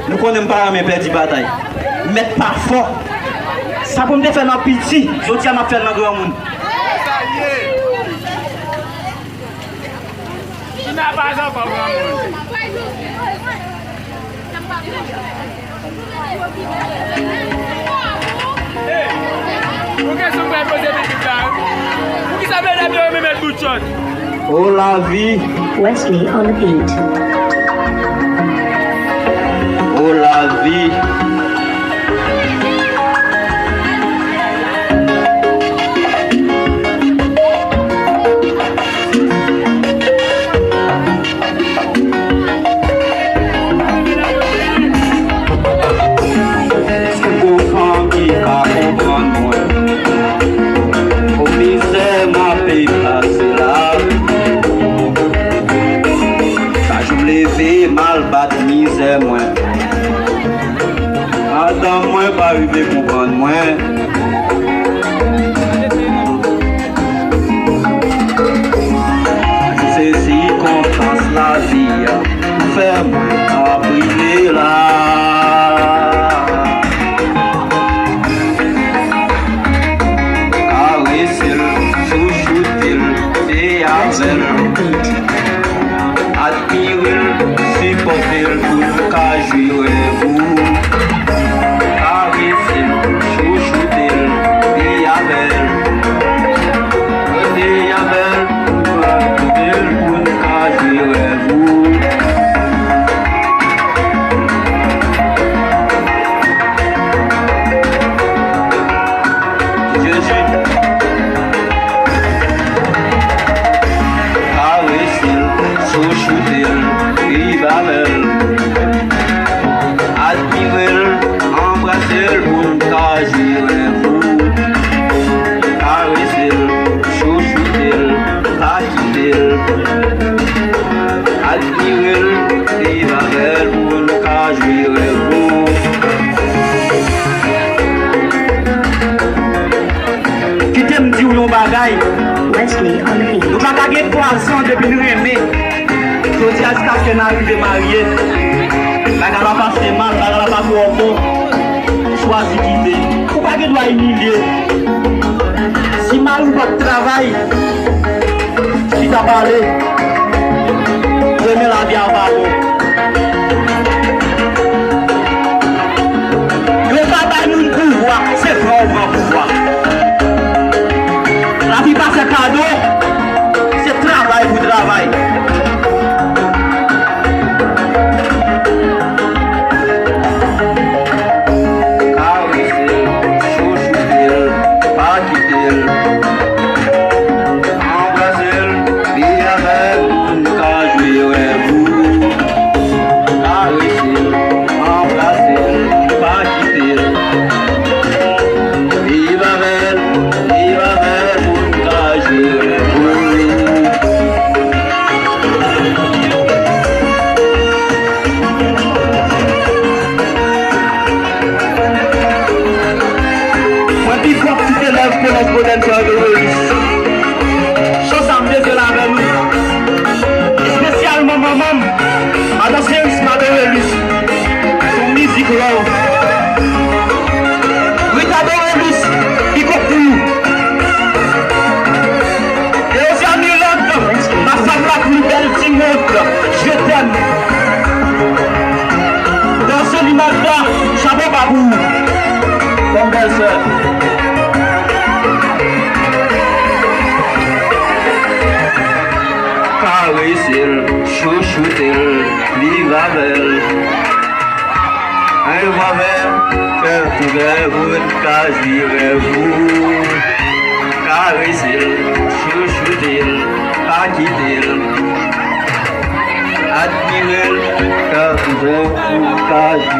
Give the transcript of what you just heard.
Nous connaissons pas mes pères de bataille. Mais pas fort. Ça peut me faire dans petit. Je tiens à me faire dans le grand monde. Il n'a pas ça pour grand monde. Oh la vie. Wesley on the beat. Oh la vie. Misère moi. Attends moi pas arriver pour prendre moi. C'est si confiance la vie. Fais-moi briller là. Caresser, chouchouter, et avec. Admirer, supporter tout cas jouer vous. Caresser, chouchouter, et avec. Et avec, tout cas jouer vous. Wesley on the beat. Nous avons gagné 3 ans depuis nous aimer. Je dis à ce qu'on arrive de marier. La gare va passer mal, la gare va pas pour bon. Choisis quitter. Pourquoi tu dois humilier? Si mal ou pas de travail, qui t'a parlé, remets la vie à pardon. Le papa nous pouvoir, c'est vraiment pouvoir. La vie pas c'est cadeau, c'est travail pour travail. Caresser, chouchouter, pas quitter, embrasser, et avec une cage jouer vous. Caresser, embrasser, pas quitter, vive avec. Spécialement maman, madame Séris Madorelus, son musique love. Rita Dorelus, il comprend. Et aux amis l'autre, ma femme la plus belle qui montre, je t'aime. Dans ce limage-là, chapeau babou, mon belle soeur. Caresser, chouchouter, vivre avec. Elle va faire tout le monde quasi vous. Caresser, chouchouter, pas quitter. Admirer, car tout le monde quasi